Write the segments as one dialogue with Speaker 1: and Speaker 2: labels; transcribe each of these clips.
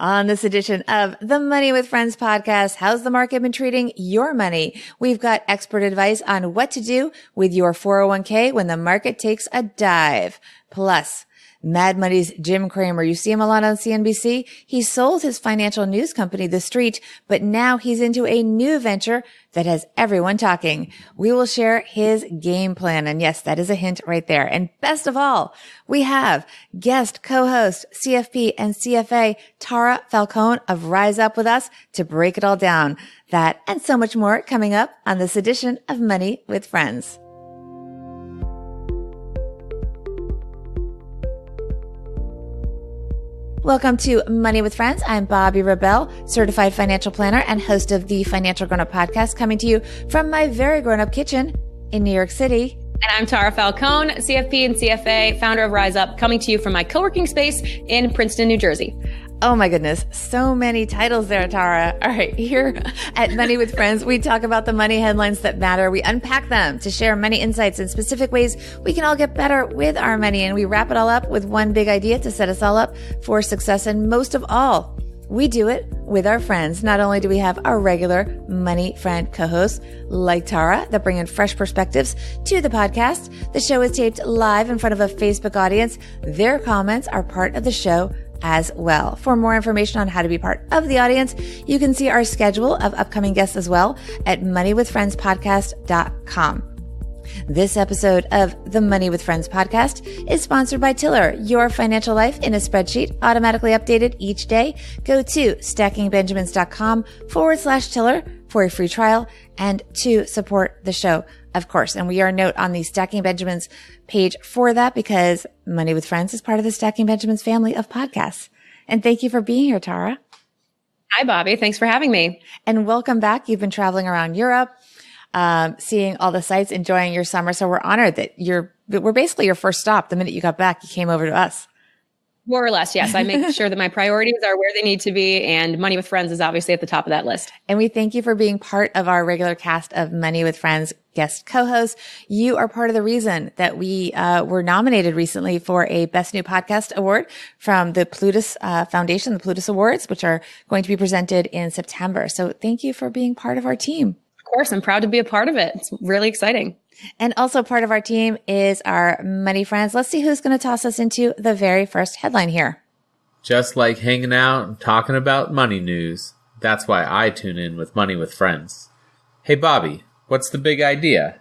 Speaker 1: On this edition of the Money with Friends podcast, how's the market been treating your money? We've got expert advice on what to do with your 401k when the market takes a dive. Plus, Mad Money's Jim Cramer. You see him a lot on CNBC. He sold his financial news company, The Street, but now he's into a new venture that has everyone talking. We will share his game plan. And yes, that is a hint right there. And best of all, we have guest co-host, CFP and CFA, Tara Falcone of ReisUp with us to break it all down. That and so much more coming up on this edition of Money with Friends. Welcome to Money with Friends. I'm Bobbi Rebel, certified financial planner and host of the Financial Grown Up podcast, coming to you from my very grown up kitchen in New York City.
Speaker 2: And I'm Tara Falcone, CFP and CFA, founder of ReisUp, coming to you from my co-working space in Princeton, New Jersey.
Speaker 1: Oh my goodness. So many titles there, Tara. All right. Here at Money with Friends, we talk about the money headlines that matter. We unpack them to share money insights and specific ways we can all get better with our money. And we wrap it all up with one big idea to set us all up for success. And most of all, we do it with our friends. Not only do we have our regular money friend co-hosts like Tara that bring in fresh perspectives to the podcast. The show is taped live in front of a Facebook audience. Their comments are part of the show as well. For more information on how to be part of the audience, you can see our schedule of upcoming guests as well at moneywithfriendspodcast.com. This episode of the Money with Friends podcast is sponsored by Tiller, your financial life in a spreadsheet, automatically updated each day. Go to stackingbenjamins.com/Tiller for a free trial and to support the show, of course. And we are a note on the Stacking Benjamins page for that because Money with Friends is part of the Stacking Benjamins family of podcasts. And thank you for being here, Tara.
Speaker 2: Hi, Bobbi. Thanks for having me.
Speaker 1: And welcome back. You've been traveling around Europe, seeing all the sights, enjoying your summer. So we're honored that we're basically your first stop. The minute you got back, you came over to us.
Speaker 2: More or less, yes. I make sure that my priorities are where they need to be, and Money with Friends is obviously at the top of that list.
Speaker 1: And we thank you for being part of our regular cast of Money with Friends guest co-hosts. You are part of the reason that we were nominated recently for a Best New Podcast Award from the Plutus Foundation, the Plutus Awards, which are going to be presented in September. So thank you for being part of our team.
Speaker 2: Of course, I'm proud to be a part of it. It's really exciting.
Speaker 1: And also part of our team is our money friends. Let's see who's going to toss us into the very first headline here.
Speaker 3: Just like hanging out and talking about money news. That's why I tune in with Money with Friends. Hey, Bobbi, what's the big idea?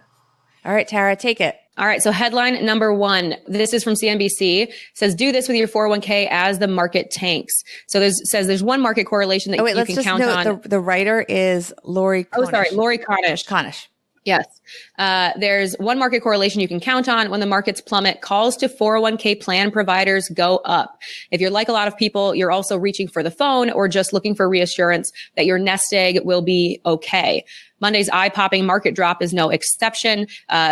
Speaker 1: All right, Tara, take it.
Speaker 2: All right. So headline number one, this is from CNBC, says, do this with your 401k as the market tanks. So there's one market correlation that you can count on.
Speaker 1: The writer is Lori Cornish.
Speaker 2: Oh, sorry. Lori Cornish. Yes. There's one market correlation you can count on when the markets plummet. Calls to 401k plan providers go up. If you're like a lot of people, you're also reaching for the phone or just looking for reassurance that your nest egg will be okay. Monday's eye-popping market drop is no exception.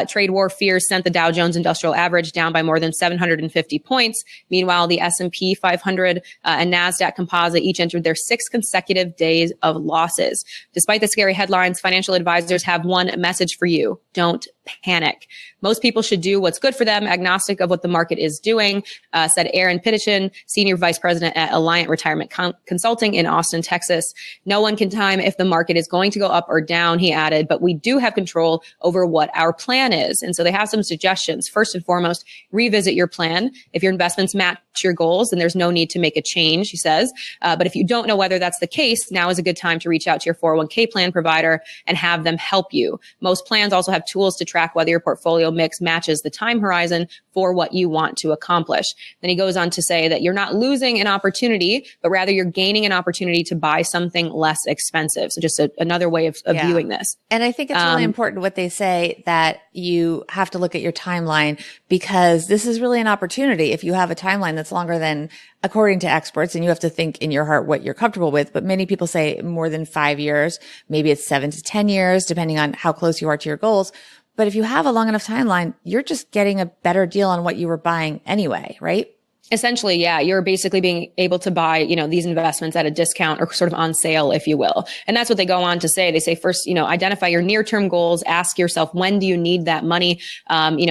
Speaker 2: Trade war fears sent the Dow Jones Industrial Average down by more than 750 points. Meanwhile, the S&P 500 and NASDAQ Composite each entered their 6 consecutive days of losses. Despite the scary headlines, financial advisors have one message for you. Don't panic. Most people should do what's good for them, agnostic of what the market is doing, said Aaron Pittichin, Senior Vice President at Alliant Retirement Consulting in Austin, Texas. No one can time if the market is going to go up or down, he added, but we do have control over what our plan is. And so they have some suggestions. First and foremost, revisit your plan. If your investments match your goals, then there's no need to make a change, he says. But if you don't know whether that's the case, now is a good time to reach out to your 401k plan provider and have them help you. Most plans also have tools to track whether your portfolio mix matches the time horizon for what you want to accomplish. Then he goes on to say that you're not losing an opportunity, but rather you're gaining an opportunity to buy something less expensive. So just another way of viewing this.
Speaker 1: And I think it's really important what they say, that you have to look at your timeline, because this is really an opportunity. If you have a timeline that's longer than, according to experts, and you have to think in your heart what you're comfortable with, but many people say more than 5 years, maybe it's 7 to 10 years, depending on how close you are to your goals. But if you have a long enough timeline, you're just getting a better deal on what you were buying anyway, right?
Speaker 2: Essentially, yeah, you're basically being able to buy, these investments at a discount or sort of on sale, if you will. And that's what they go on to say. They say first, identify your near-term goals. Ask yourself, when do you need that money?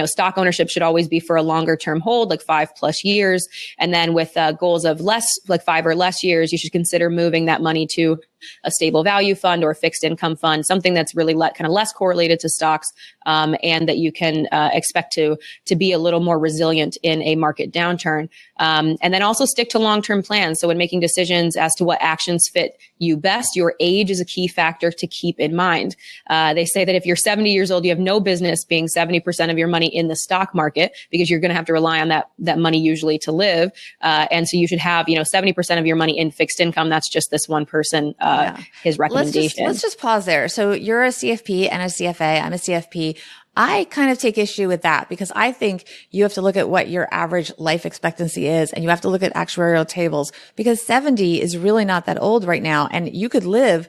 Speaker 2: Stock ownership should always be for a longer term hold, like 5+ years. And then with goals of less, like 5 or less years, you should consider moving that money to a stable value fund or a fixed income fund, something that's really kind of less correlated to stocks, and that you can expect to be a little more resilient in a market downturn. And then also stick to long-term plans. So when making decisions as to what actions fit you best, your age is a key factor to keep in mind. They say that if you're 70 years old, you have no business being 70% of your money in the stock market, because you're going to have to rely on that money usually to live. And so you should have, 70% of your money in fixed income. That's just this one person, his recommendation.
Speaker 1: Let's just pause there. So you're a CFP and a CFA. I'm a CFP. I kind of take issue with that, because I think you have to look at what your average life expectancy is, and you have to look at actuarial tables, because 70 is really not that old right now. And you could live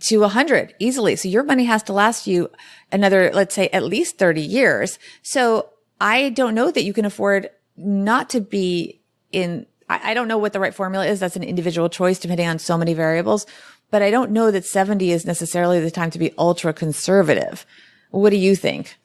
Speaker 1: to 100 easily. So your money has to last you another, let's say, at least 30 years. So I don't know that you can afford not to be in, I don't know what the right formula is. That's an individual choice depending on so many variables. But I don't know that 70 is necessarily the time to be ultra conservative. What do you think?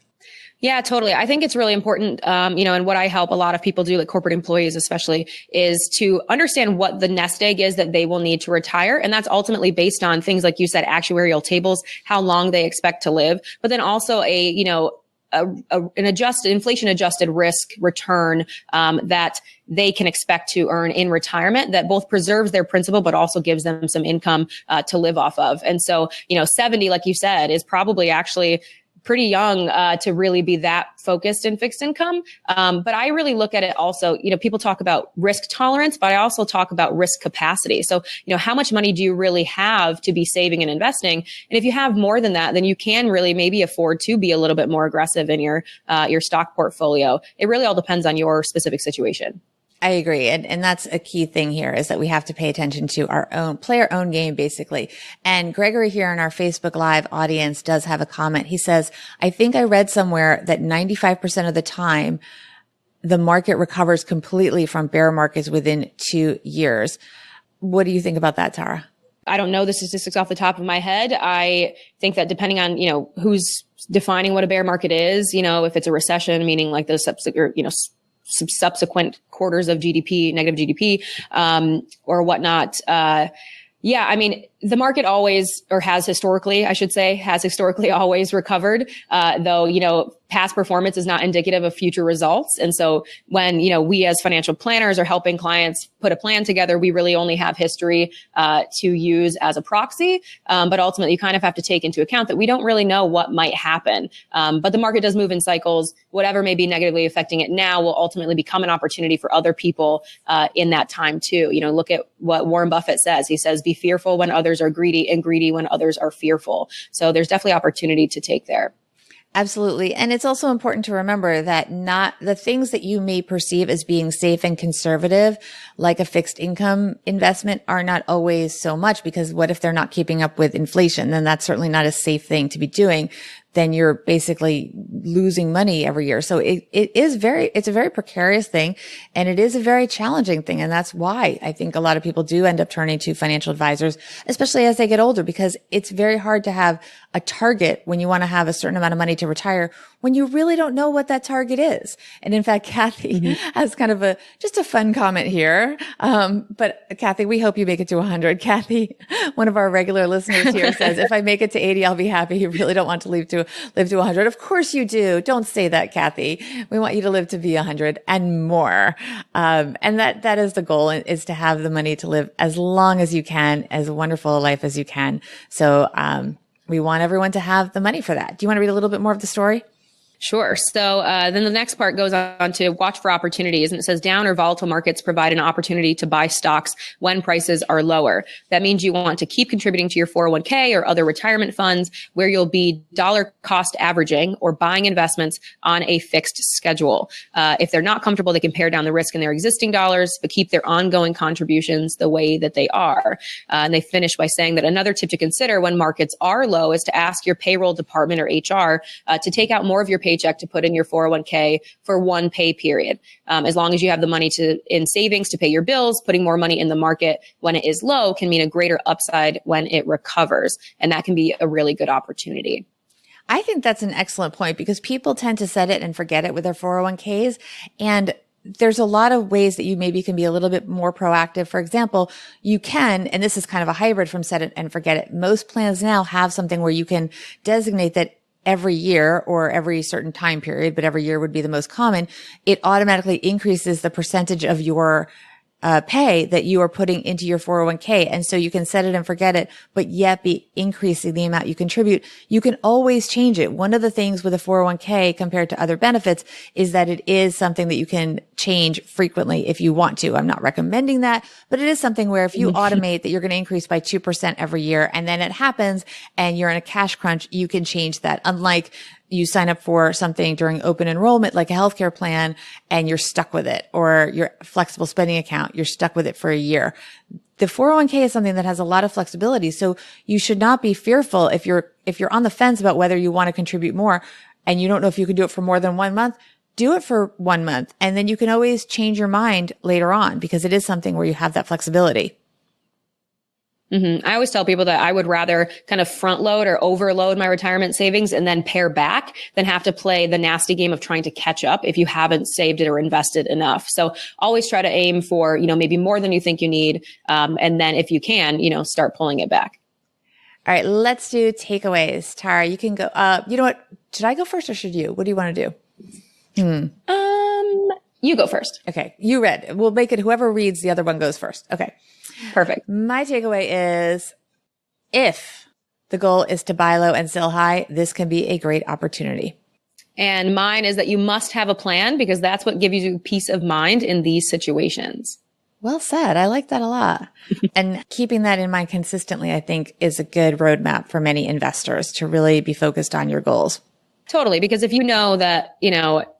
Speaker 2: Yeah, totally. I think it's really important, and what I help a lot of people do, like corporate employees especially, is to understand what the nest egg is that they will need to retire. And that's ultimately based on things like you said, actuarial tables, how long they expect to live, but then also an inflation adjusted risk return that they can expect to earn in retirement, that both preserves their principal but also gives them some income to live off of. And so 70, like you said, is probably actually pretty young to really be that focused in fixed income. But I really look at it also, people talk about risk tolerance, but I also talk about risk capacity. So, how much money do you really have to be saving and investing? And if you have more than that, then you can really maybe afford to be a little bit more aggressive in your stock portfolio. It really all depends on your specific situation.
Speaker 1: I agree. And that's a key thing here, is that we have to pay attention to play our own game, basically. And Gregory here in our Facebook Live audience does have a comment. He says, I think I read somewhere that 95% of the time, the market recovers completely from bear markets within 2 years. What do you think about that, Tara?
Speaker 2: I don't know the statistics off the top of my head. I think that depending on, who's defining what a bear market is, if it's a recession, meaning like the subsequent quarters of GDP, negative GDP, or whatnot. The market always, or has historically always recovered, though, past performance is not indicative of future results. And so when, we as financial planners are helping clients put a plan together, we really only have history to use as a proxy. But ultimately, you kind of have to take into account that we don't really know what might happen. But the market does move in cycles. Whatever may be negatively affecting it now will ultimately become an opportunity for other people in that time too. Look at what Warren Buffett says. He says, be fearful when others are greedy, and greedy when others are fearful. So there's definitely opportunity to take there.
Speaker 1: Absolutely. And it's also important to remember that not the things that you may perceive as being safe and conservative, like a fixed income investment, are not always so much, because what if they're not keeping up with inflation? Then that's certainly not a safe thing to be doing. Then you're basically losing money every year. So it's a very precarious thing, and it is a very challenging thing. And that's why I think a lot of people do end up turning to financial advisors, especially as they get older, because it's very hard to have a target when you want to have a certain amount of money to retire, when you really don't know what that target is. And in fact, Kathy has kind of just a fun comment here. But Kathy, we hope you make it to 100. Kathy, one of our regular listeners here, says, if I make it to 80, I'll be happy. You really don't want to live to 100. Of course you do. Don't say that, Kathy. We want you to live to be 100 and more. And that is the goal, is to have the money to live as long as you can, as wonderful a life as you can. So, we want everyone to have the money for that. Do you want to read a little bit more of the story?
Speaker 2: Sure. So then the next part goes on to watch for opportunities. And it says down or volatile markets provide an opportunity to buy stocks when prices are lower. That means you want to keep contributing to your 401k or other retirement funds, where you'll be dollar cost averaging or buying investments on a fixed schedule. If they're not comfortable, they can pare down the risk in their existing dollars, but keep their ongoing contributions the way that they are. And they finish by saying that another tip to consider when markets are low is to ask your payroll department or HR to take out more of your paycheck paycheck to put in your 401k for one pay period. As long as you have the money in savings to pay your bills, putting more money in the market when it is low can mean a greater upside when it recovers. And that can be a really good opportunity.
Speaker 1: I think that's an excellent point because people tend to set it and forget it with their 401ks. And there's a lot of ways that you maybe can be a little bit more proactive. For example, you can, and this is kind of a hybrid from set it and forget it. Most plans now have something where you can designate that every year or every certain time period, but every year would be the most common. It automatically increases the percentage of your pay that you are putting into your 401k. And so you can set it and forget it, but yet be increasing the amount you contribute. You can always change it. One of the things with a 401k compared to other benefits is that it is something that you can change frequently if you want to. I'm not recommending that, but it is something where if you automate that you're going to increase by 2% every year and then it happens and you're in a cash crunch, you can change that. Unlike you sign up for something during open enrollment, like a healthcare plan, and you're stuck with it, or your flexible spending account, you're stuck with it for a year. The 401k is something that has a lot of flexibility. So you should not be fearful if you're on the fence about whether you want to contribute more and you don't know if you can do it for more than 1 month. Do it for 1 month. And then you can always change your mind later on because it is something where you have that flexibility.
Speaker 2: I always tell people that I would rather kind of front load or overload my retirement savings and then pare back than have to play the nasty game of trying to catch up if you haven't saved it or invested enough. So always try to aim for, maybe more than you think you need. And then if you can, start pulling it back.
Speaker 1: All right, let's do takeaways. Tara, you can go. You know what? Should I go first or should you? What do you want to do?
Speaker 2: You go first.
Speaker 1: Okay. You read. We'll make it whoever reads, the other one goes first. Okay.
Speaker 2: Perfect.
Speaker 1: My takeaway is if the goal is to buy low and sell high, this can be a great opportunity.
Speaker 2: And mine is that you must have a plan because that's what gives you peace of mind in these situations.
Speaker 1: Well said. I like that a lot. And keeping that in mind consistently, I think, is a good roadmap for many investors to really be focused on your goals.
Speaker 2: Totally. Because if you know that,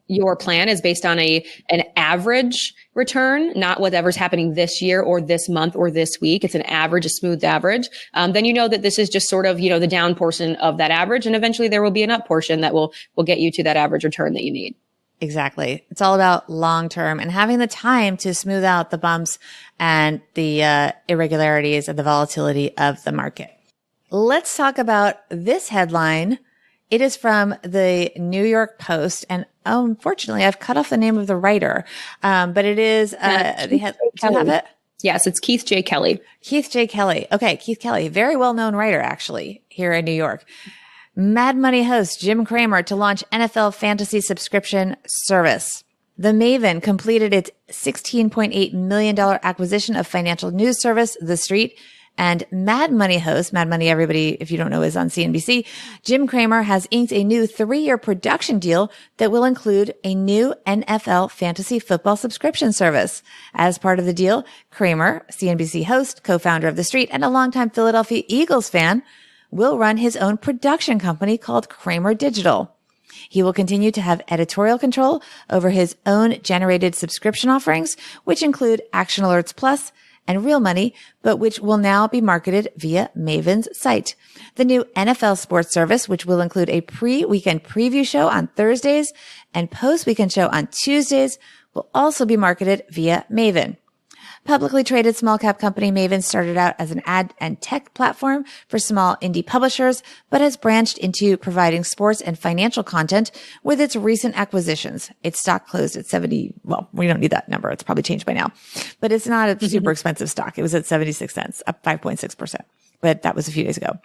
Speaker 2: your plan is based on an average return, not whatever's happening this year or this month or this week. It's an average, a smooth average. Then you know that this is just sort of, the down portion of that average. And eventually there will be an up portion that will get you to that average return that you need.
Speaker 1: Exactly. It's all about long term and having the time to smooth out the bumps and the irregularities and the volatility of the market. Let's talk about this headline. It is from the New York Post, and unfortunately, I've cut off the name of the writer, but it is. Do you have it?
Speaker 2: Yes, it's Keith J. Kelly.
Speaker 1: Keith J. Kelly. Okay, Keith Kelly, very well-known writer, actually, here in New York. Mad Money host Jim Cramer to launch NFL fantasy subscription service. The Maven completed its $16.8 million acquisition of financial news service, The Street. And Mad Money host, Mad Money, everybody, if you don't know, is on CNBC. Jim Cramer has inked a new 3-year production deal that will include a new NFL fantasy football subscription service. As part of the deal, Cramer, CNBC host, co-founder of The Street, and a longtime Philadelphia Eagles fan, will run his own production company called Cramer Digital. He will continue to have editorial control over his own generated subscription offerings, which include Action Alerts Plus and Real Money, but which will now be marketed via Maven's site. The new NFL sports service, which will include a pre-weekend preview show on Thursdays and post-weekend show on Tuesdays, will also be marketed via Maven. Publicly traded small cap company Maven started out as an ad and tech platform for small indie publishers, but has branched into providing sports and financial content with its recent acquisitions. Its stock closed at 70. Well, we don't need that number. It's probably changed by now, but it's not a super expensive stock. It was at 76 cents, up 5.6%. But that was a few days ago.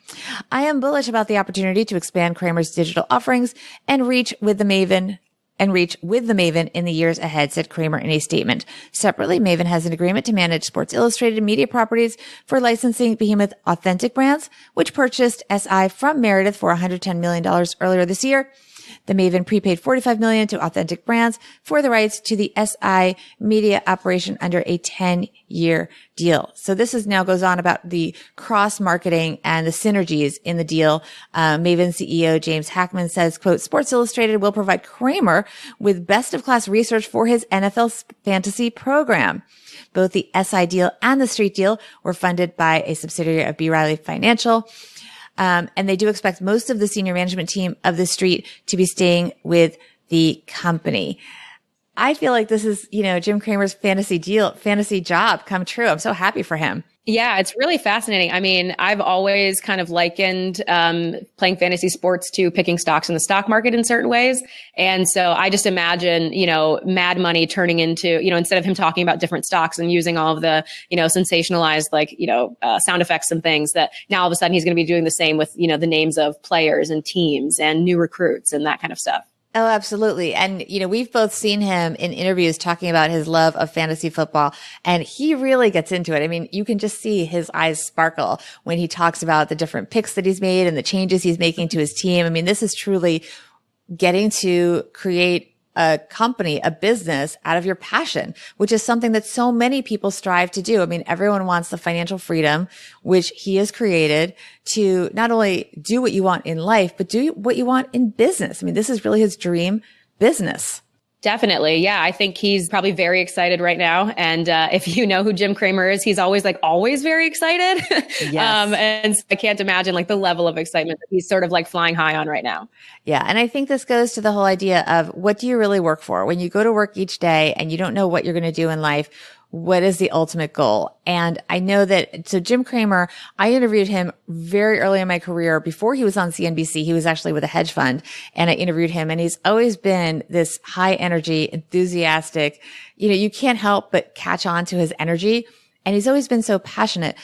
Speaker 1: I am bullish about the opportunity to expand Cramer's digital offerings and reach with the Maven in the years ahead, said Cramer in a statement. Separately, Maven has an agreement to manage Sports Illustrated media properties for licensing behemoth Authentic Brands, which purchased SI from Meredith for $110 million earlier this year. The Maven prepaid $45 million to Authentic Brands for the rights to the SI media operation under a 10-year deal. So this is now goes on about the cross-marketing and the synergies in the deal. Maven CEO James Hackman says, quote, Sports Illustrated will provide Cramer with best-of-class research for his NFL fantasy program. Both the SI deal and the Street deal were funded by a subsidiary of B. Riley Financial. And they do expect most of the senior management team of the street to be staying with the company. I feel like this is, Jim Cramer's fantasy job come true. I'm so happy for him.
Speaker 2: Yeah, it's really fascinating. I mean, I've always kind of likened playing fantasy sports to picking stocks in the stock market in certain ways. And so I just imagine, Mad Money turning into, instead of him talking about different stocks and using all of the, sensationalized, sound effects and things, that now all of a sudden he's going to be doing the same with, the names of players and teams and new recruits and that kind of stuff.
Speaker 1: Oh, absolutely. And, we've both seen him in interviews talking about his love of fantasy football, and he really gets into it. I mean, you can just see his eyes sparkle when he talks about the different picks that he's made and the changes he's making to his team. I mean, this is truly getting to create a company, a business out of your passion, which is something that so many people strive to do. I mean, everyone wants the financial freedom, which he has created to not only do what you want in life, but do what you want in business. I mean, this is really his dream business.
Speaker 2: Definitely. Yeah. I think he's probably very excited right now. And if you know who Jim Cramer is, he's always very excited.
Speaker 1: Yes.
Speaker 2: And so I can't imagine the level of excitement that he's sort of flying high on right now.
Speaker 1: Yeah. And I think this goes to the whole idea of, what do you really work for? When you go to work each day and you don't know what you're going to do in life, what is the ultimate goal? And I know that, so Jim Cramer, I interviewed him very early in my career before he was on CNBC. He was actually with a hedge fund, and I interviewed him, and he's always been this high energy, enthusiastic, you can't help but catch on to his energy. And he's always been so passionate.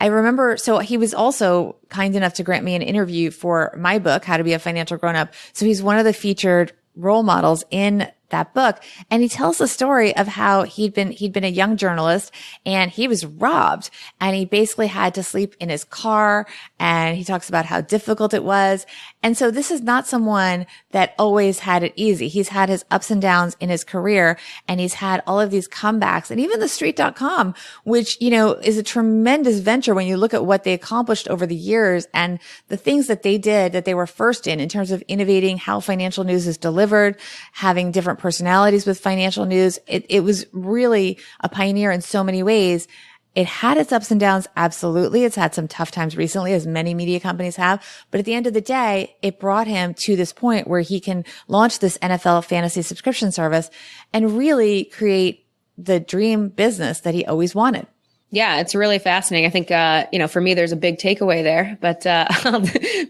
Speaker 1: I remember, so he was also kind enough to grant me an interview for my book, How to Be a Financial Grown-Up. So he's one of the featured role models in that book. And he tells the story of how he'd been a young journalist, and he was robbed, and he basically had to sleep in his car. And he talks about how difficult it was. And so this is not someone that always had it easy. He's had his ups and downs in his career, and he's had all of these comebacks, and even the street.com, which, is a tremendous venture when you look at what they accomplished over the years and the things that they did, that they were first in terms of innovating how financial news is delivered, having different personalities with financial news. It was really a pioneer in so many ways. It had its ups and downs. Absolutely. It's had some tough times recently, as many media companies have. But at the end of the day, it brought him to this point where he can launch this NFL fantasy subscription service and really create the dream business that he always wanted.
Speaker 2: Yeah, it's really fascinating. I think, for me, there's a big takeaway there, but I'll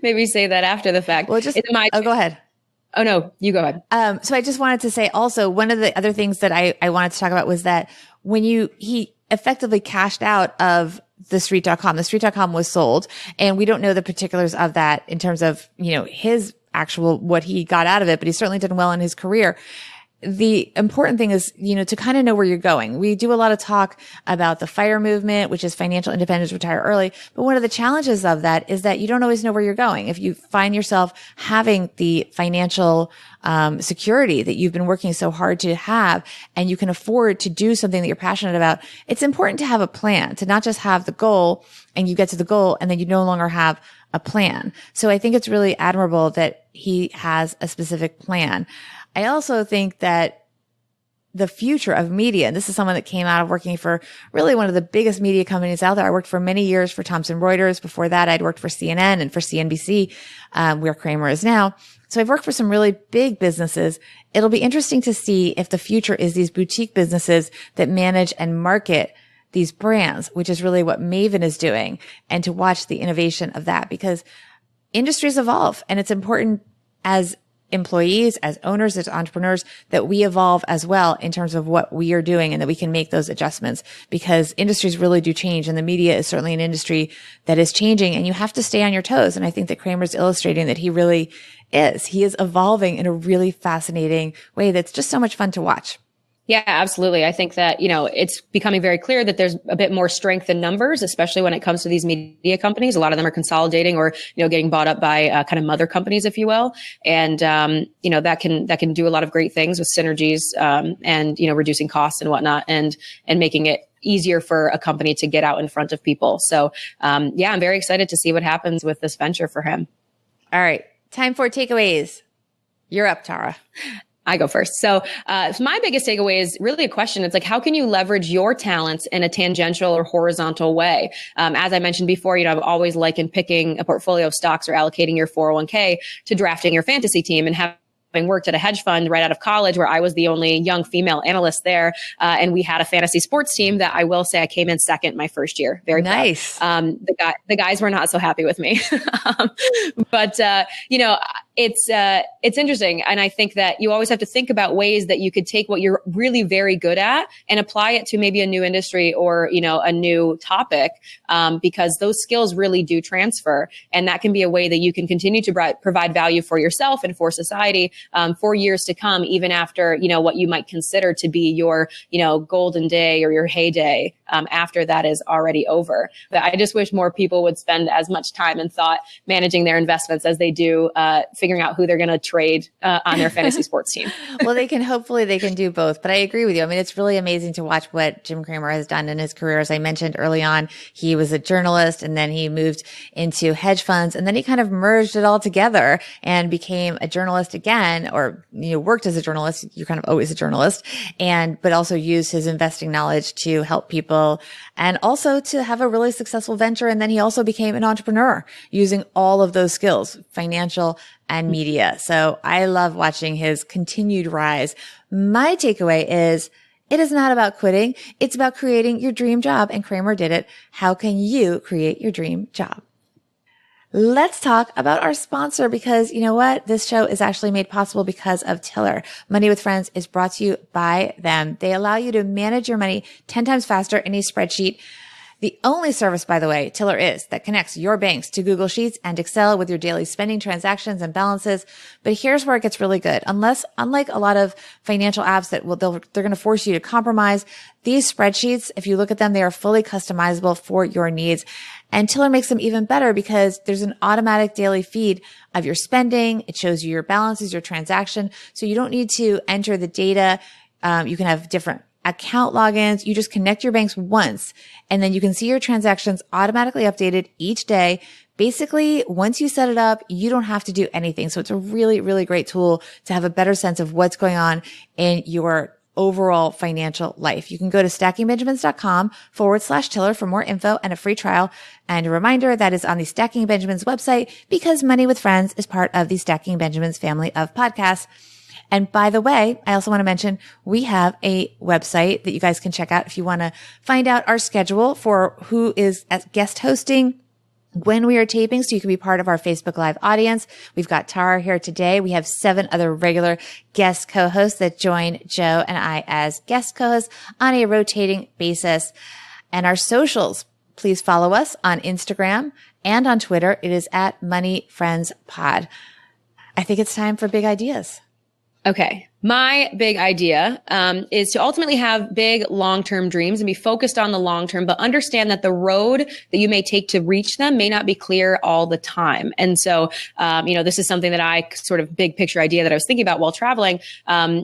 Speaker 2: maybe say that after the fact.
Speaker 1: Well, go ahead.
Speaker 2: Oh, no, you go ahead.
Speaker 1: So I just wanted to say also, one of the other things that I wanted to talk about was that when he effectively cashed out of the street.com was sold, and we don't know the particulars of that in terms of, his actual, what he got out of it, but he's certainly done well in his career. The important thing is, to kind of know where you're going. We do a lot of talk about the FIRE movement, which is financial independence, retire early. But one of the challenges of that is that you don't always know where you're going. If you find yourself having the financial security that you've been working so hard to have, and you can afford to do something that you're passionate about, it's important to have a plan, to not just have the goal and you get to the goal and then you no longer have a plan. So I think it's really admirable that he has a specific plan. I also think that the future of media, and this is someone that came out of working for really one of the biggest media companies out there. I worked for many years for Thomson Reuters. Before that, I'd worked for CNN and for CNBC, where Cramer is now. So I've worked for some really big businesses. It'll be interesting to see if the future is these boutique businesses that manage and market these brands, which is really what Maven is doing, and to watch the innovation of that, because industries evolve, and it's important as employees, as owners, as entrepreneurs, that we evolve as well in terms of what we are doing, and that we can make those adjustments, because industries really do change, and the media is certainly an industry that is changing, and you have to stay on your toes. And I think that Cramer's illustrating that he really is. He is evolving in a really fascinating way that's just so much fun to watch.
Speaker 2: Yeah, absolutely. I think that, it's becoming very clear that there's a bit more strength in numbers, especially when it comes to these media companies. A lot of them are consolidating or, getting bought up by kind of mother companies, if you will. And, that can do a lot of great things with synergies, and, reducing costs and whatnot, and making it easier for a company to get out in front of people. So, I'm very excited to see what happens with this venture for him.
Speaker 1: All right. Time for takeaways. You're up, Tara.
Speaker 2: I go first. So my biggest takeaway is really a question. It's like, how can you leverage your talents in a tangential or horizontal way? As I mentioned before, I've always likened picking a portfolio of stocks or allocating your 401k to drafting your fantasy team, and having worked at a hedge fund right out of college where I was the only young female analyst there. And we had a fantasy sports team that I will say I came in second my first year. Very
Speaker 1: nice.
Speaker 2: Proud. The guys were not so happy with me. But it's interesting. And I think that you always have to think about ways that you could take what you're really very good at and apply it to maybe a new industry or, a new topic, because those skills really do transfer. And that can be a way that you can continue to provide value for yourself and for society, for years to come, even after, what you might consider to be your, golden day or your heyday, after that is already over. But I just wish more people would spend as much time and thought managing their investments as they do, figuring out who they're going to trade on their fantasy sports team.
Speaker 1: Well, hopefully they can do both. But I agree with you. I mean, it's really amazing to watch what Jim Cramer has done in his career. As I mentioned early on, he was a journalist and then he moved into hedge funds and then he kind of merged it all together and became a journalist again, or, worked as a journalist. You're kind of always a journalist, but also used his investing knowledge to help people and also to have a really successful venture. And then he also became an entrepreneur using all of those skills, financial and media. So I love watching his continued rise. My takeaway is it is not about quitting. It's about creating your dream job. And Cramer did it. How can you create your dream job? Let's talk about our sponsor, because you know what? This show is actually made possible because of Tiller. Money with Friends is brought to you by them. They allow you to manage your money 10 times faster in a spreadsheet. The only service, by the way, Tiller is, that connects your banks to Google Sheets and Excel with your daily spending, transactions, and balances. But here's where it gets really good. Unlike a lot of financial apps that they're going to force you to compromise, these spreadsheets, if you look at them, they are fully customizable for your needs. And Tiller makes them even better because there's an automatic daily feed of your spending. It shows you your balances, your transaction. So you don't need to enter the data. You can have different account logins. You just connect your banks once, and then you can see your transactions automatically updated each day. Basically, once you set it up, you don't have to do anything. So it's a really, really great tool to have a better sense of what's going on in your overall financial life. You can go to stackingbenjamins.com/Tiller for more info and a free trial. And a reminder, that is on the Stacking Benjamins website, because Money with Friends is part of the Stacking Benjamins family of podcasts. And by the way, I also want to mention we have a website that you guys can check out if you want to find out our schedule for who is guest hosting, when we are taping, so you can be part of our Facebook Live audience. We've got Tara here today. We have 7 other regular guest co-hosts that join Joe and I as guest co-hosts on a rotating basis. And our socials, please follow us on Instagram and on Twitter. It is at Money Friends Pod. I think it's time for big ideas.
Speaker 2: Okay. My big idea is to ultimately have big long-term dreams and be focused on the long term, but understand that the road that you may take to reach them may not be clear all the time. And so, this is something that I sort of big picture idea that I was thinking about while traveling,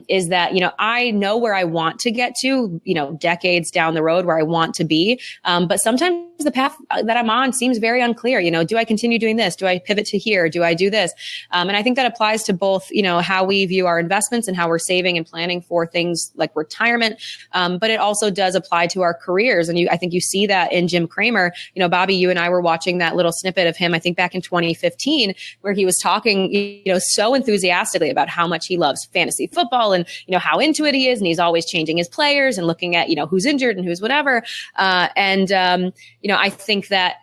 Speaker 2: is that, I know where I want to get to, decades down the road where I want to be. But sometimes the path that I'm on seems very unclear. Do I continue doing this? Do I pivot to here? Do I do this? And I think that applies to both, how we view our investments and how we're saving and planning for things like retirement. But it also does apply to our careers. And I think you see that in Jim Cramer. Bobbi, you and I were watching that little snippet of him, I think back in 2015, where he was talking, so enthusiastically about how much he loves fantasy football and, how into it he is. And he's always changing his players and looking at, who's injured and who's whatever. I think that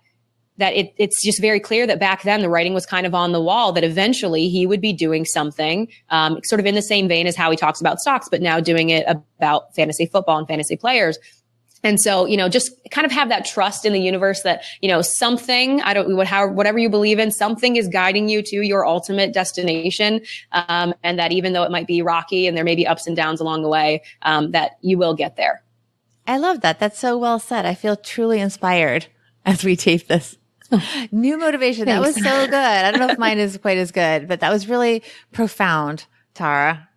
Speaker 2: it's just very clear that back then the writing was kind of on the wall that eventually he would be doing something sort of in the same vein as how he talks about stocks, but now doing it about fantasy football and fantasy players. And so, just kind of have that trust in the universe that, something, whatever you believe in, something is guiding you to your ultimate destination. And that even though it might be rocky and there may be ups and downs along the way, that you will get there.
Speaker 1: I love that. That's so well said. I feel truly inspired as we tape this. New motivation. Thanks. That was so good. I don't know if mine is quite as good, but that was really profound, Tara.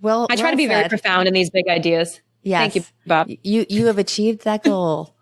Speaker 1: Well,
Speaker 2: I try to be very profound in these big ideas.
Speaker 1: Yes.
Speaker 2: Thank you, Bob.
Speaker 1: You have achieved that goal.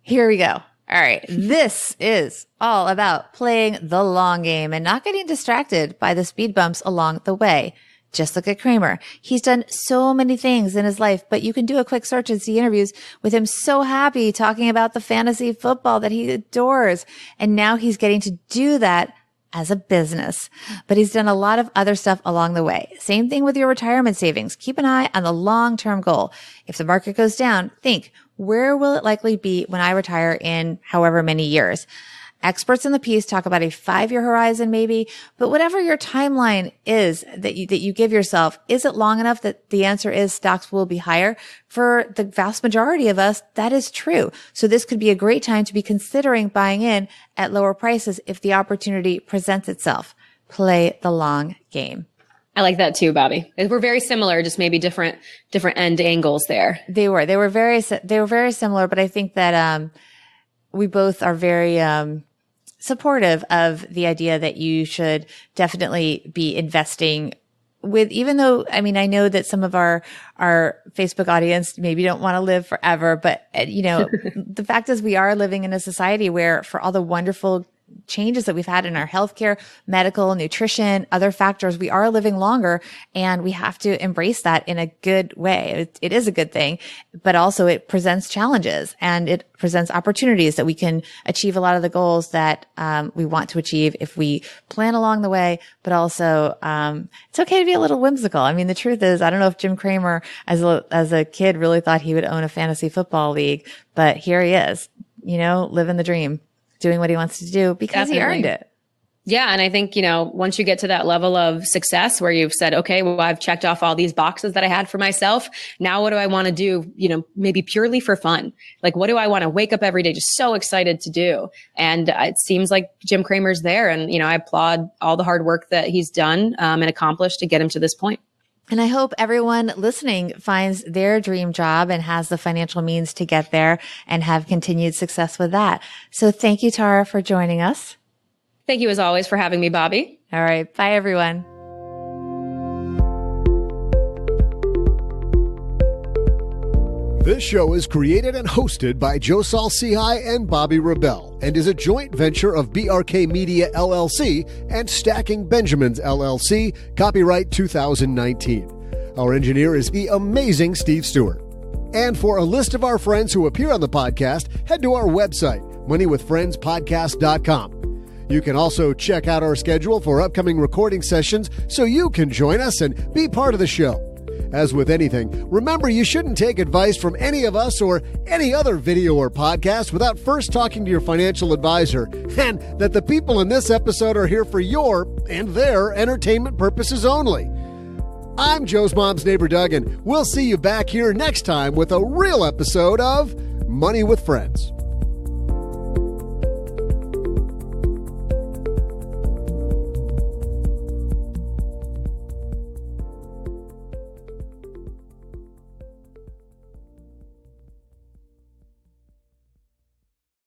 Speaker 1: Here we go. All right. This is all about playing the long game and not getting distracted by the speed bumps along the way. Just look at Cramer. He's done so many things in his life, but you can do a quick search and see interviews with him so happy talking about the fantasy football that he adores. And now he's getting to do that as a business, but he's done a lot of other stuff along the way. Same thing with your retirement savings. Keep an eye on the long-term goal. If the market goes down, think, where will it likely be when I retire in however many years? Experts in the piece talk about a 5-year horizon maybe, but whatever your timeline is that you give yourself, is it long enough that the answer is stocks will be higher? For the vast majority of us, that is true. So this could be a great time to be considering buying in at lower prices if the opportunity presents itself. Play the long game.
Speaker 2: I like that too, Bobbi. We're very similar, just maybe different end angles there.
Speaker 1: They were very similar, but I think that, we both are very, supportive of the idea that you should definitely be investing with, even though, I mean, I know that some of our Facebook audience maybe don't want to live forever, but the fact is we are living in a society where for all the wonderful changes that we've had in our healthcare, medical, nutrition, other factors, we are living longer and we have to embrace that in a good way. It is a good thing, but also it presents challenges and it presents opportunities that we can achieve a lot of the goals that we want to achieve if we plan along the way, but also it's okay to be a little whimsical. I mean, the truth is, I don't know if Jim Cramer as a kid really thought he would own a fantasy football league, but here he is, living the dream. Doing what he wants to do because He earned it.
Speaker 2: Yeah. And I think, once you get to that level of success where you've said, okay, well, I've checked off all these boxes that I had for myself. Now what do I want to do? Maybe purely for fun. Like, what do I want to wake up every day just so excited to do? And it seems like Jim Cramer's there. And, I applaud all the hard work that he's done and accomplished to get him to this point.
Speaker 1: And I hope everyone listening finds their dream job and has the financial means to get there and have continued success with that. So thank you, Tara, for joining us.
Speaker 2: Thank you as always for having me, Bobbi.
Speaker 1: All right. Bye, everyone.
Speaker 4: This show is created and hosted by Joe Saul-Sehy and Bobbi Rebell and is a joint venture of BRK Media LLC and Stacking Benjamins LLC, copyright 2019. Our engineer is the amazing Steve Stewart. And for a list of our friends who appear on the podcast, head to our website, moneywithfriendspodcast.com. You can also check out our schedule for upcoming recording sessions so you can join us and be part of the show. As with anything, remember you shouldn't take advice from any of us or any other video or podcast without first talking to your financial advisor, and that the people in this episode are here for your and their entertainment purposes only. I'm Joe's mom's neighbor Doug, and we'll see you back here next time with a real episode of Money with Friends.